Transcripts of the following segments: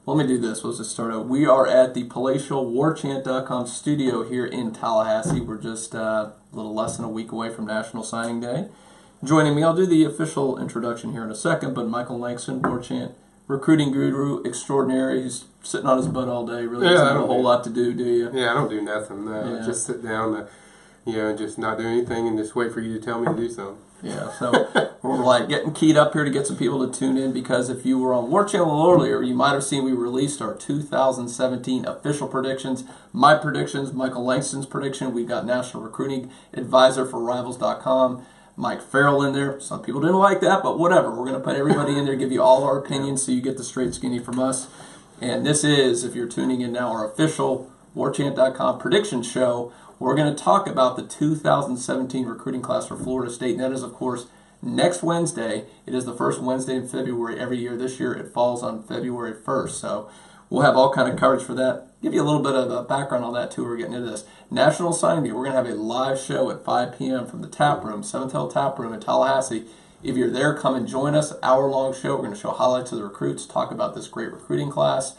Let me do this. Let's just start out. We are at the palatial Warchant.com studio here in Tallahassee. We're just a little less than a week away from National Signing Day. Joining me, I'll do the official introduction here in a second, but Michael Langston, Warchant, recruiting guru extraordinary. He's sitting on his butt all day. Really doesn't have a whole lot to do you? Yeah, I don't do nothing. Just sit down, just not do anything and just wait for you to tell me to do something. Yeah, so we're like getting keyed up here to get some people to tune in, because if you were on Warchant a little earlier, you might have seen we released our 2017 official predictions. My predictions, Michael Langston's prediction. We've got National Recruiting Advisor for Rivals.com, Mike Farrell in there. Some people didn't like that, but whatever. We're going to put everybody in there, give you all our opinions so you get the straight skinny from us. And this is, if you're tuning in now, our official Warchant.com prediction show. We're going to talk about the 2017 recruiting class for Florida State, and that is, of course, next Wednesday. It is the first Wednesday in February every year. This year it falls on February 1st, so we'll have all kind of coverage for that. Give you a little bit of a background on that, too. We're getting into this. National Signing Day, we're going to have a live show at 5 p.m. from the Tap Room, Seventh Hill Tap Room in Tallahassee. If you're there, come and join us. Hour-long show. We're going to show highlights of the recruits, talk about this great recruiting class.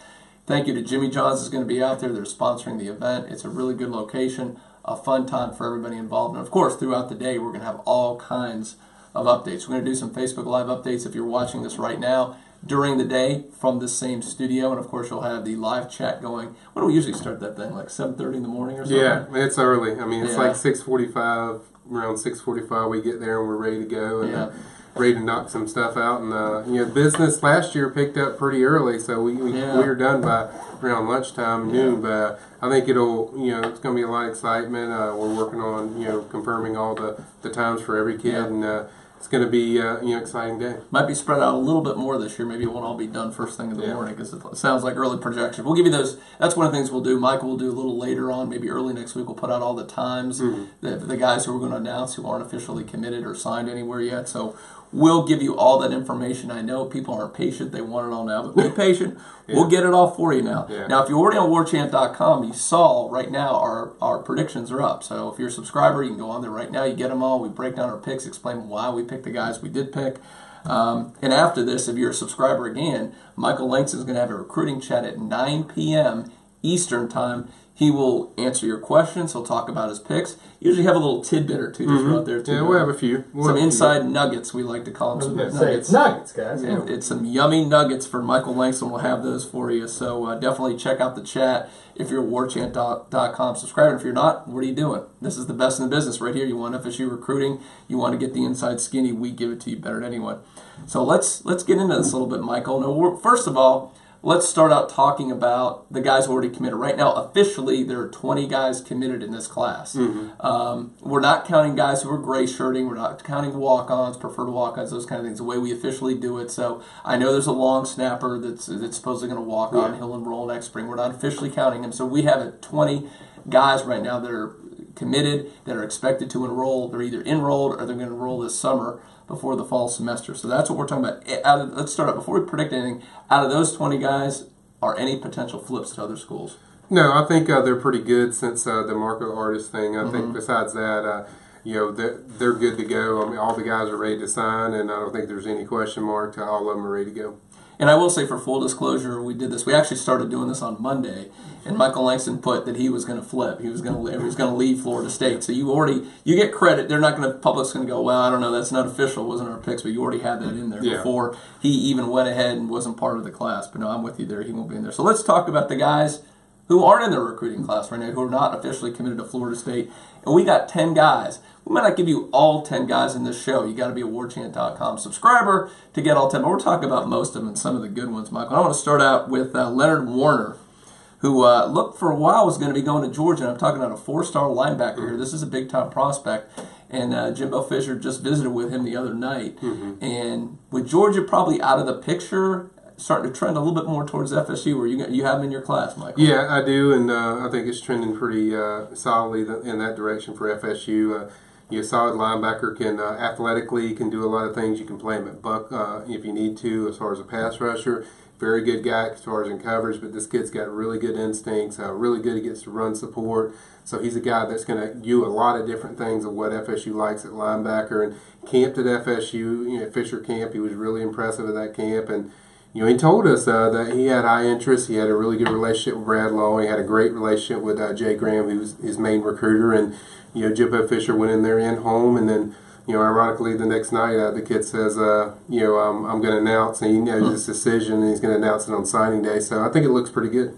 Thank you to Jimmy John's is going to be out there. They're sponsoring the event. It's a really good location. A fun time for everybody involved. And of course, throughout the day, we're going to have all kinds of updates. We're going to do some Facebook Live updates if you're watching this right now during the day from this same studio. And of course, you'll have the live chat going. When do we usually start that thing? Like 7:30 in the morning or something? Yeah, it's early. I mean, it's like 6:45. Around 6:45, we get there and we're ready to go. And, ready to knock some stuff out, and business last year picked up pretty early, so we were done by around lunchtime, noon. But I think it'll, it's going to be a lot of excitement. We're working on, confirming all the times for every kid, and it's going to be, exciting day. Might be spread out a little bit more this year. Maybe it won't all be done first thing in the morning, because it sounds like early projection. We'll give you those. That's one of the things we'll do. Michael will do a little later on, maybe early next week. We'll put out all the times, the guys who we're going to announce who aren't officially committed or signed anywhere yet. So we'll give you all that information. I know people aren't patient. They want it all now, but be patient. We'll get it all for you now. Now, if you're already on Warchant.com, you saw right now our predictions are up. So if you're a subscriber, you can go on there right now. You get them all. We break down our picks, explain why we picked the guys we did pick. And after this, if you're a subscriber again, Michael Langston is going to have a recruiting chat at 9 p.m. Eastern Time. He will answer your questions. He'll talk about his picks. Usually have a little tidbit or two to throw out there, too. Yeah, we'll have a few. Some inside nuggets, we like to call them. Some nuggets. It's nuggets, guys. It's some yummy nuggets for Michael Langston. We'll have those for you. So definitely check out the chat if you're a Warchant.com subscriber. If you're not, what are you doing? This is the best in the business right here. You want FSU recruiting. You want to get the inside skinny. We give it to you better than anyone. So let's get into this a little bit, Michael. Now, first of all, let's start out talking about the guys who already committed. Right now, officially, there are 20 guys committed in this class. We're not counting guys who are gray shirting. We're not counting walk-ons, preferred walk-ons, those kind of things, the way we officially do it. So I know there's a long snapper that's supposedly going to walk on. He'll enroll next spring. We're not officially counting him. So we have 20 guys right now that are committed, that are expected to enroll. They're either enrolled or they're going to enroll this summer before the fall semester. So that's what we're talking about. Let's start out. Before we predict anything, out of those 20 guys, are any potential flips to other schools? No, I think they're pretty good since the market artist thing. I think besides that, they're good to go. I mean, all the guys are ready to sign, and I don't think there's any question mark. All of them are ready to go. And I will say, for full disclosure, we did this. We actually started doing this on Monday, and Michael Langston put that he was going to flip. He was going to leave Florida State. So you get credit. They're not going to. Public's going to go, well, I don't know. That's not official. It wasn't our picks, but you already had that in there before he even went ahead and wasn't part of the class. But no, I'm with you there. He won't be in there. So let's talk about the guys who aren't in the recruiting class right now, who are not officially committed to Florida State. And we got 10 guys. We might not give you all 10 guys in this show. You got to be a Warchant.com subscriber to get all 10. But we're talking about most of them and some of the good ones, Michael. I want to start out with Leonard Warner, who looked for a while was going to be going to Georgia. And I'm talking about a 4-star linebacker here. This is a big-time prospect. And Jimbo Fisher just visited with him the other night. And with Georgia probably out of the picture, starting to trend a little bit more towards FSU, where you have them in your class, Michael. Yeah, I do, and I think it's trending pretty solidly in that direction for FSU. You're a solid linebacker, can athletically can do a lot of things. You can play him at buck if you need to, as far as a pass rusher. Very good guy as far as in coverage, but this kid's got really good instincts, really good against the run support. So he's a guy that's going to do a lot of different things of what FSU likes at linebacker. And camped at FSU, Fisher camp, he was really impressive at that camp. And he told us that he had high interest. He had a really good relationship with Brad Law. He had a great relationship with Jay Graham, who was his main recruiter. And, Jimbo Fisher went in there in home. And then, ironically, the next night, the kid says, I'm going to announce. And he knows his decision, and he's going to announce it on signing day. So I think it looks pretty good.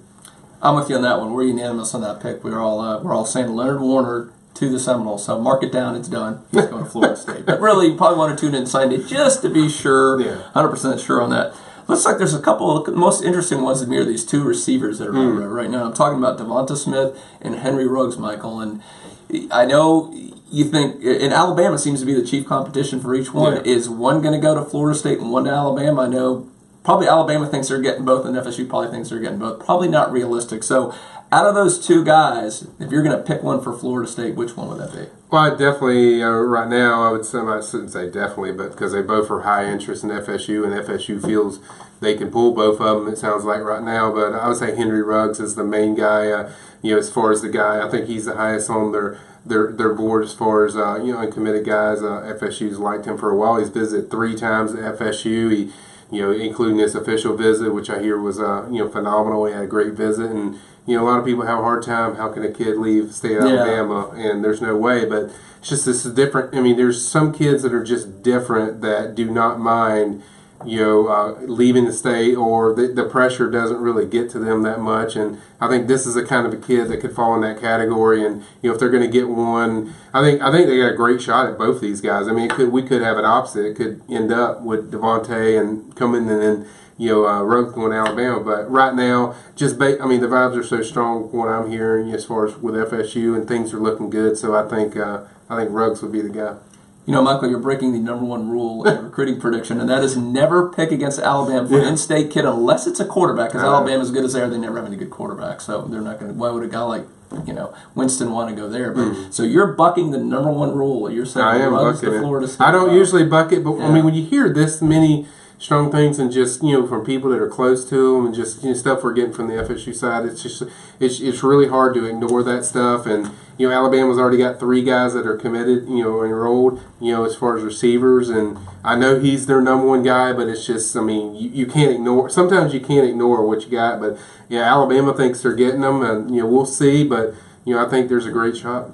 I'm with you on that one. We're unanimous on that pick. We're all saying Leonard Warner to the Seminoles. So mark it down. It's done. He's going to Florida State. But really, you probably want to tune in and sign it just to be sure, 100% sure on that. Looks like there's a couple of the most interesting ones to me are these two receivers that are right now. I'm talking about Devonta Smith and Henry Ruggs, Michael. And I know you think, and Alabama seems to be the chief competition for each one. Yeah. Is one going to go to Florida State and one to Alabama? I know probably Alabama thinks they're getting both, and FSU probably thinks they're getting both. Probably not realistic. So out of those two guys, if you're going to pick one for Florida State, which one would that be? Well, I definitely, right now, I shouldn't say definitely, but because they both are high interest in FSU, and FSU feels they can pull both of them, it sounds like right now. But I would say Henry Ruggs is the main guy, as far as the guy. I think he's the highest on their board as far as, uncommitted guys. FSU's liked him for a while. He's visited 3 times at FSU. He, including this official visit, which I hear was, phenomenal. He had a great visit, and a lot of people have a hard time. How can a kid leave state of Alabama? And there's no way. But it's just this is different. I mean, there's some kids that are just different that do not mind, leaving the state, or the pressure doesn't really get to them that much. And I think this is a kind of a kid that could fall in that category. And if they're going to get one, I think they got a great shot at both these guys. I mean, we could have it opposite. It could end up with Devontae and coming and then. Ruggs going to Alabama, but right now, the vibes are so strong. What I'm hearing as far as with FSU, and things are looking good. So I think Ruggs would be the guy. Michael, you're breaking the #1 rule in recruiting prediction, and that is never pick against Alabama for an in-state kid unless it's a quarterback. Because Alabama, as good as they are, they never have any good quarterback. So they're not going to. Why would a guy like Winston want to go there? But so you're bucking the #1 rule. You're saying Ruggs to Florida State. I don't usually buck it, but I mean when you hear this many strong things and just from people that are close to them and just stuff we're getting from the FSU side, it's really hard to ignore that stuff. And Alabama's already got 3 guys that are committed, enrolled, as far as receivers, and I know he's their #1 guy, but it's just you can't ignore. Sometimes you can't ignore what you got, but Alabama thinks they're getting them, and we'll see, but I think there's a great shot.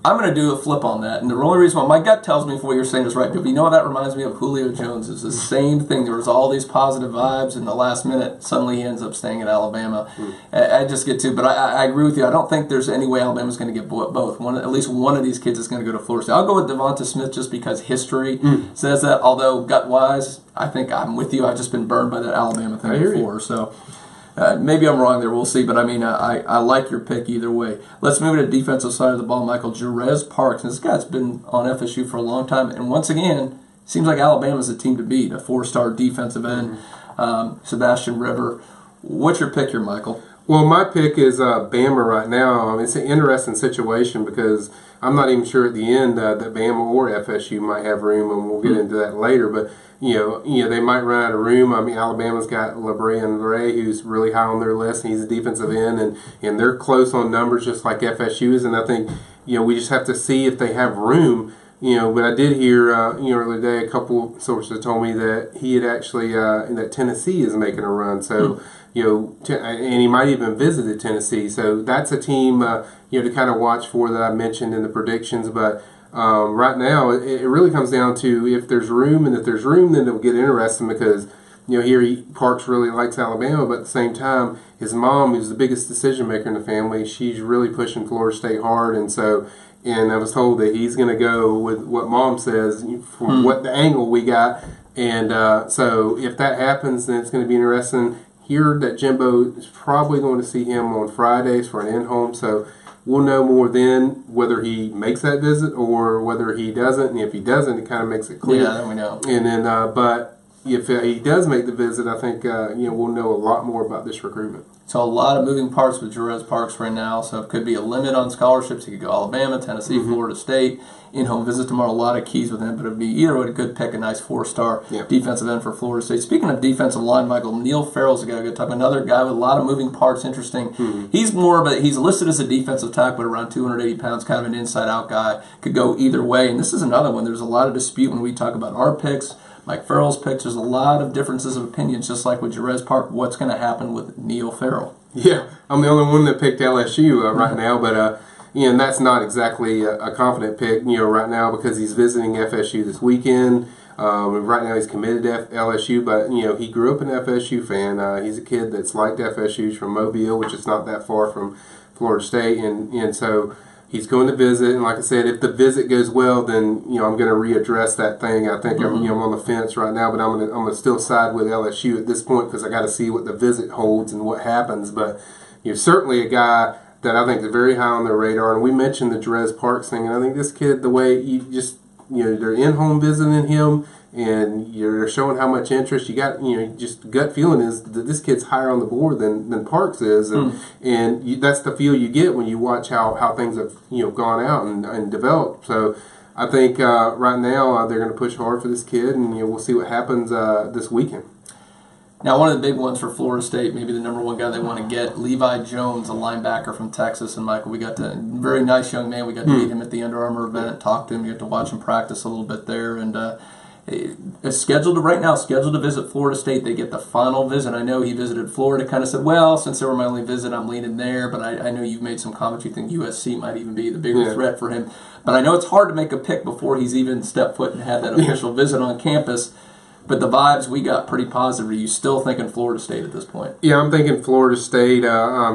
I'm going to do a flip on that, and the only reason why my gut tells me what you're saying is right, but what that reminds me of? Julio Jones. It's the same thing. There was all these positive vibes, in the last minute, suddenly he ends up staying at Alabama. I just get to, but I agree with you. I don't think there's any way Alabama's going to get both. At least one of these kids is going to go to Florida State. I'll go with Devonta Smith just because history says that, although gut-wise, I think I'm with you. I've just been burned by that Alabama thing before, so... maybe I'm wrong there. We'll see. But, I like your pick either way. Let's move to the defensive side of the ball, Michael. Jerez Parks. And this guy's been on FSU for a long time. And once again, seems like Alabama's the team to beat. A 4-star defensive end, Sebastian River. What's your pick here, Michael? Well, my pick is Bama right now. It's an interesting situation because I'm not even sure at the end that Bama or FSU might have room, and we'll get into that later. But they might run out of room. Alabama's got LeBray, who's really high on their list, and he's a defensive end, and they're close on numbers just like FSU is. And I think we just have to see if they have room. But I did hear earlier today a couple sources told me that he had actually that Tennessee is making a run. So. And he might even visit Tennessee. So that's a team, to kind of watch for that I mentioned in the predictions. But right now, it really comes down to if there's room, and if there's room, then it'll get interesting because, Parks really likes Alabama, but at the same time, his mom, who's the biggest decision maker in the family, she's really pushing Florida State hard. And I was told that he's going to go with what mom says from what the angle we got. And so if that happens, then it's going to be interesting. Hear that Jimbo is probably going to see him on Fridays for an in-home, so we'll know more then whether he makes that visit or whether he doesn't. And if he doesn't, it kind of makes it clear. Yeah, then we know. And then, but if he does make the visit, I think we'll know a lot more about this recruitment. So a lot of moving parts with Jerez Parks right now. So it could be a limit on scholarships. He could go Alabama, Tennessee, Florida State. In-home visit tomorrow. A lot of keys with him, but it'd be either way a good pick, a nice 4-star defensive end for Florida State. Speaking of defensive line, Michael, Neil Farrell's a guy to talk. Another guy with a lot of moving parts. Interesting. He's more of he's listed as a defensive tackle, but around 280 pounds, kind of an inside-out guy. Could go either way. And this is another one. There's a lot of dispute when we talk about our picks. Mike Farrell's picks. There's a lot of differences of opinions, just like with Jerez Park. What's going to happen with Neil Farrell? Yeah, I'm the only one that picked LSU right now, but and that's not exactly a confident pick, right now because he's visiting FSU this weekend. Right now he's committed to LSU, but he grew up an FSU fan. He's a kid that's liked FSU. He's from Mobile, which is not that far from Florida State, and so he's going to visit. And like I said, if the visit goes well, then I'm going to readdress that thing. I think I'm on the fence right now, but I'm going to still side with LSU at this point because I got to see what the visit holds and what happens. But certainly a guy that I think is very high on their radar. And we mentioned the Jerez Parks thing, and I think this kid, the way you just they're in-home visiting him, and you're showing how much interest you got. Just gut feeling is that this kid's higher on the board than Parks is, and that's the feel you get when you watch how things have gone out and developed. So I think right now they're going to push hard for this kid, and we'll see what happens this weekend. Now, one of the big ones for Florida State, maybe the number one guy they want to get, Levi Jones, a linebacker from Texas. And Michael, we got to very nice young man. We got to meet him at the Under Armour event, talk to him, get to watch him practice a little bit there, and is scheduled to visit Florida State. They get the final visit. I know he visited Florida, kind of said, well, since they were my only visit, I'm leaning there. But I know you've made some comments. You think USC might even be the bigger threat for him. But I know it's hard to make a pick before he's even stepped foot and had that official visit on campus. But the vibes we got pretty positive. Are you still thinking Florida State at this point? Yeah, I'm thinking Florida State.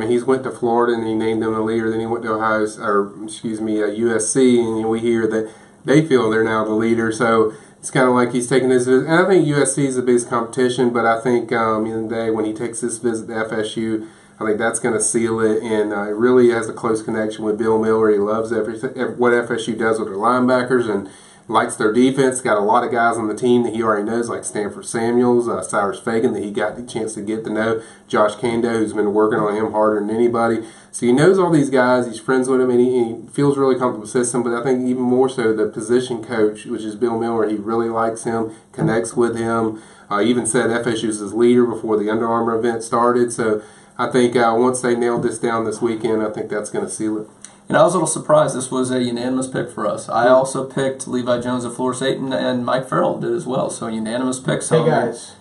He's went to Florida and he named them the leader. Then he went to USC, and we hear that they feel they're now the leader. So it's kind of like he's taking this visit. And I think USC is the biggest competition, but I think in the day when he takes this visit to FSU, I think that's going to seal it, and it really has a close connection with Bill Miller. He loves what FSU does with their linebackers and likes their defense. Got a lot of guys on the team that he already knows, like Stanford Samuels, Cyrus Fagan, that he got the chance to get to know, Josh Kando, who's been working on him harder than anybody. So he knows all these guys. He's friends with them, and he feels really comfortable with the system. But I think even more so, the position coach, which is Bill Miller, he really likes him, connects with him. Even said FSU is his leader before the Under Armour event started. So I think once they nailed this down this weekend, I think that's going to seal it. And I was a little surprised. This was a unanimous pick for us. I also picked Levi Jones of Florida State, and Mike Farrell did as well. So unanimous picks. Hey guys,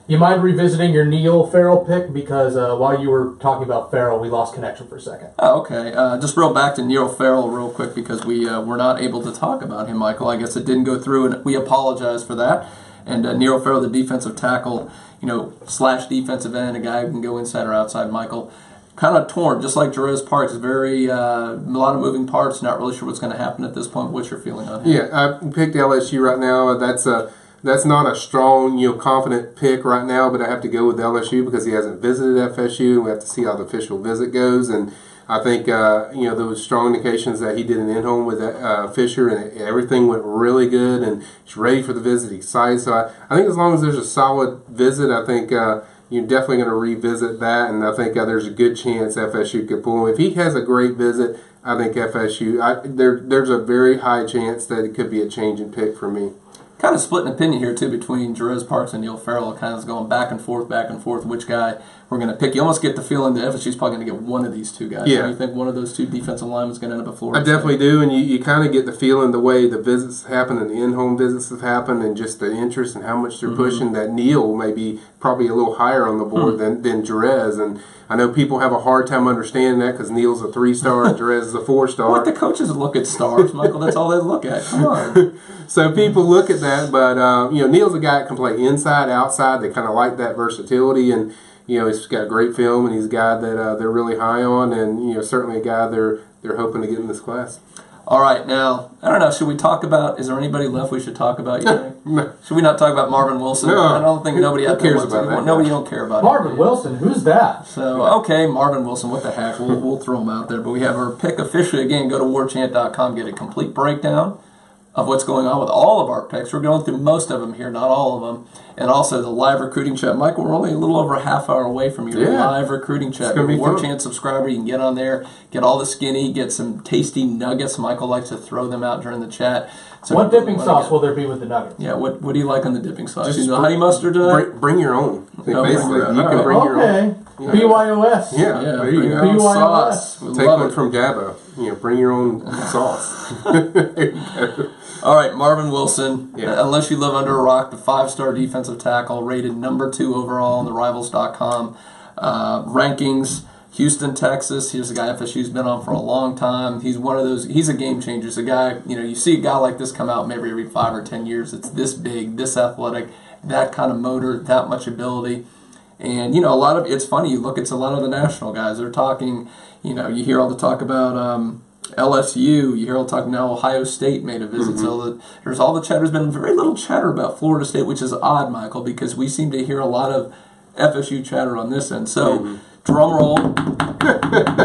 you mind revisiting your Neil Farrell pick? Because while you were talking about Farrell, we lost connection for a second. Oh, okay. Just real back to Neil Farrell real quick because we were not able to talk about him, Michael. I guess it didn't go through, and we apologize for that. And Neil Farrell, the defensive tackle, slash defensive end, a guy who can go inside or outside, Michael. Kind of torn, just like Jerez Parks. A lot of moving parts. Not really sure what's going to happen at this point. What's your feeling on him? Yeah, I picked LSU right now. That's not a strong, confident pick right now. But I have to go with LSU because he hasn't visited FSU, and we have to see how the official visit goes. And I think there was strong indications that he did an in-home with Fisher, and everything went really good. And he's ready for the visit. He's excited. So I think as long as there's a solid visit, I think. You're definitely going to revisit that, and I think there's a good chance FSU could pull him. If he has a great visit, I think FSU, there's a very high chance that it could be a change in pick for me. Kind of split an opinion here, too, between Jerez Parks and Neil Farrell. Kind of going back and forth, which guy we're going to pick. You almost get the feeling that FSU's probably going to get one of these two guys. Yeah. So you think one of those two defensive linemen is going to end up at Florida I definitely do, and you kind of get the feeling the way the visits happen and the in-home visits have happened and just the interest and how much they're pushing that Neil may be probably a little higher on the board than Jerez. And I know people have a hard time understanding that because Neil's a 3-star and Jerez is a 4-star. What the coaches look at stars, Michael. That's all they look at. Come on. So people look at that, but Neil's a guy that can play inside, outside. They kind of like that versatility, and he's got great film, and he's a guy that they're really high on, and certainly a guy they're hoping to get in this class. All right, now, I don't know, should we talk about, is there anybody left we should talk about? No. Should we not talk about Marvin Wilson? No. I don't think nobody out there cares about that. Nobody don't care about Marvin Wilson, who's that? So, okay, Marvin Wilson, what the heck? We'll throw him out there. But we have our pick officially. Again, go to warchant.com, get a complete breakdown of what's going on with all of our picks. We're going through most of them here, not all of them. And also the live recruiting chat. Michael, we're only a little over a half hour away from your live recruiting chat. You're a Warchant subscriber. You can get on there, get all the skinny, get some tasty nuggets. Michael likes to throw them out during the chat. So what dipping sauce will there be with the nuggets? Yeah, what do you like on the dipping sauce? Just honey mustard tonight? Bring your own. Basically, you can bring your own. BYOS. Yeah, there you go. BYOS. Sauce. Take one from Dabo. Bring your own sauce. There you go. All right, Marvin Wilson. Yeah. Unless you live under a rock, the 5-star defensive tackle, rated number 2 overall in the Rivals.com rankings. Houston, Texas. Here's a guy FSU's been on for a long time. He's one of those. He's a game changer. He's a guy. You see a guy like this come out maybe every 5 or 10 years. It's this big, this athletic, that kind of motor, that much ability. And, a lot of, it's funny, you look at a lot of the national guys, they're talking, you hear all the talk about LSU, you hear all the talk now Ohio State made a visit, so there's all the chatter. There's been very little chatter about Florida State, which is odd, Michael, because we seem to hear a lot of FSU chatter on this end. So, drum roll,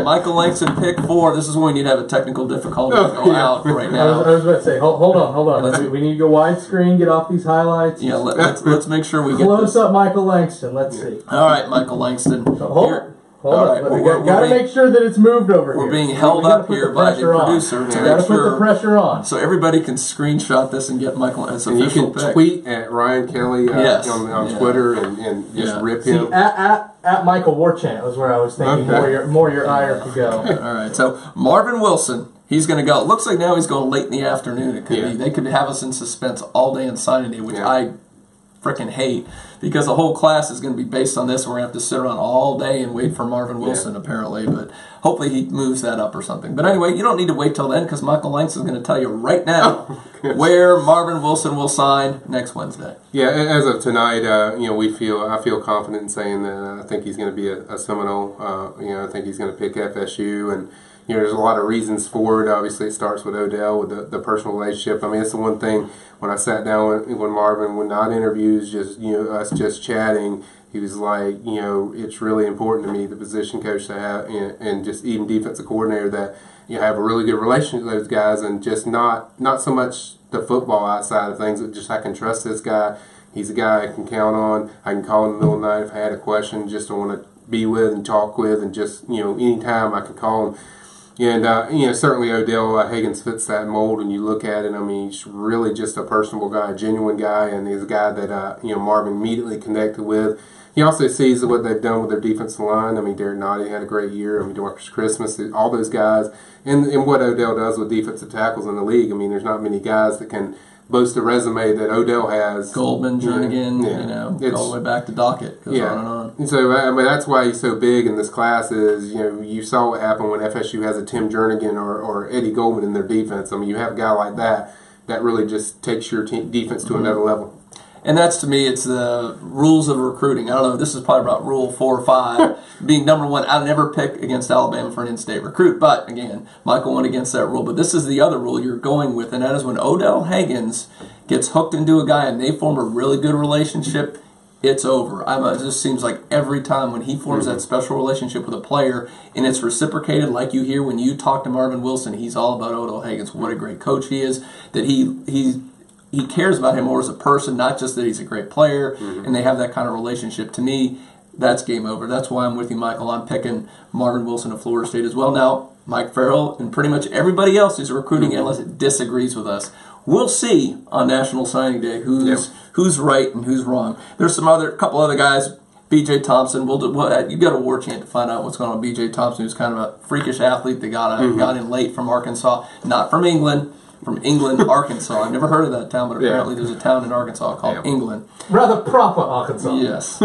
Michael Langston, pick 4. This is when we need to have a technical difficulty to go out right now. I was about to say, hold on. We need to go widescreen, get off these highlights. Yeah, let's make sure we get close up Michael Langston. Let's see. All right, Michael Langston. Hold on. Got to make sure that it's moved over here. We're being held up here by the producer. Got to put the pressure on. So everybody can screenshot this and get Michael as an official pick. You can tweet at Ryan Kelly on Twitter and just rip him. See, at Michael Warchant was where I was thinking more your ire could go. All right, so Marvin Wilson, he's going to go. It looks like now he's going late in the afternoon. It could be. They could have us in suspense all day on signing day, which I freaking hate, because the whole class is going to be based on this. We're going to have to sit around all day and wait for Marvin Wilson, apparently, but hopefully he moves that up or something. But anyway, you don't need to wait till then, because Michael Langston is going to tell you right now where Marvin Wilson will sign next Wednesday. Yeah, as of tonight, I feel confident in saying that I think he's going to be a Seminole. I think he's going to pick FSU, and there's a lot of reasons for it. Obviously, it starts with Odell, with the personal relationship. I mean, it's the one thing when I sat down when Marvin, when not interviews, just us just chatting, he was like, it's really important to me, the position coach to have, and just even defensive coordinator, that you have a really good relationship with those guys, and just not so much the football outside of things, but just I can trust this guy. He's a guy I can count on. I can call in the middle of the night if I had a question, just I want to be with and talk with, and just anytime I can call him. And, certainly Odell Higgins fits that mold when you look at it. I mean, he's really just a personable guy, a genuine guy, and he's a guy that, Marvin immediately connected with. He also sees what they've done with their defensive line. I mean, Derek Nottie had a great year. I mean, Marcus Christmas, all those guys. And what Odell does with defensive tackles in the league. I mean, there's not many guys that can boast a resume that Odell has. Goldman, Jernigan, go all the way back to Dockett. Goes on and on. And so, I mean, that's why he's so big in this class is, you saw what happened when FSU has a Tim Jernigan or Eddie Goldman in their defense. I mean, you have a guy like that really just takes your defense to another level. And that's, to me, it's the rules of recruiting. I don't know, this is probably about rule 4 or 5. Being number 1, I'd never pick against Alabama for an in-state recruit. But, again, Michael went against that rule. But this is the other rule you're going with, and that is when Odell Higgins gets hooked into a guy and they form a really good relationship, it's over. It just seems like every time when he forms that special relationship with a player, and it's reciprocated, like you hear when you talk to Marvin Wilson, he's all about Odell Higgins, what a great coach he is, that he cares about him more as a person, not just that he's a great player, and they have that kind of relationship. To me, that's game over. That's why I'm with you, Michael. I'm picking Marvin Wilson of Florida State as well. Now, Mike Farrell and pretty much everybody else who's a recruiting analyst disagrees with us. We'll see on National Signing Day who's right and who's wrong. There's couple other guys. B.J. Thompson. You go to Warchant to find out what's going on with B.J. Thompson, who's kind of a freakish athlete that got in late from Arkansas, not from England. From England, Arkansas. I've never heard of that town, but apparently there's a town in Arkansas called England. Rather proper Arkansas. Yes.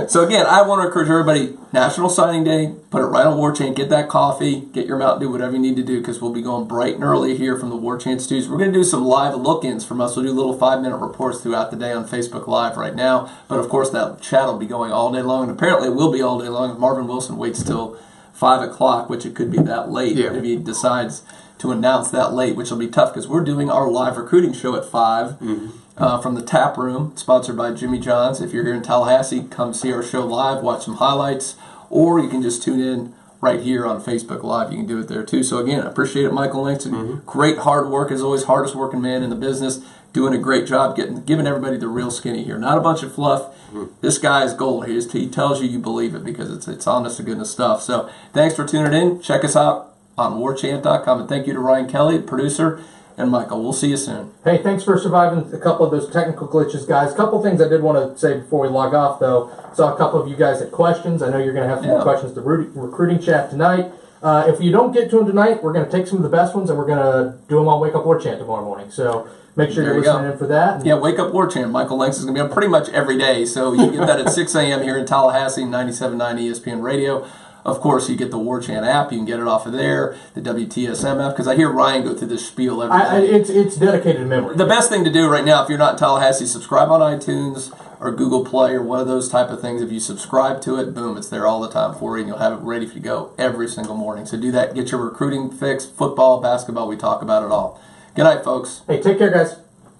So again, I want to encourage everybody, National Signing Day, put it right on Warchant, get that coffee, get your Mountain Dew, whatever you need to do, because we'll be going bright and early here from the Warchant studios. We're going to do some live look-ins from us. We'll do little 5-minute reports throughout the day on Facebook Live right now. But of course, that chat will be going all day long, and apparently it will be all day long if Marvin Wilson waits till 5 o'clock, which it could be that late if he decides to announce that late, which will be tough because we're doing our live recruiting show at 5 from the Tap Room, sponsored by Jimmy John's. If you're here in Tallahassee, come see our show live, watch some highlights, or you can just tune in right here on Facebook Live. You can do it there too. So again, I appreciate it, Michael Langston. Great hard work as always, hardest working man in the business, doing a great job giving everybody the real skinny here. Not a bunch of fluff. This guy is gold. He tells you believe it because it's honest to goodness stuff. So thanks for tuning in. Check us out on warchant.com. And thank you to Ryan Kelly, producer, and Michael. We'll see you soon. Hey, thanks for surviving a couple of those technical glitches, guys. A couple things I did want to say before we log off, though. Saw a couple of you guys had questions. I know you're going to have some more questions to recruiting chat tonight. If you don't get to them tonight, we're going to take some of the best ones and we're going to do them on Wake Up Warchant tomorrow morning. So Make sure you're listening in for that. Yeah, Wake Up Warchant. Michael Langston is going to be on pretty much every day. So you get that at 6 a.m. here in Tallahassee, 97.9 ESPN Radio. Of course, you get the Warchant app. You can get it off of there, the WTSM app, because I hear Ryan go through this spiel every day. It's dedicated to memory. The best thing to do right now, if you're not in Tallahassee, subscribe on iTunes or Google Play or one of those type of things. If you subscribe to it, boom, it's there all the time for you, and you'll have it ready for you to go every single morning. So do that. Get your recruiting fix, football, basketball. We talk about it all. Good night, folks. Hey, take care, guys.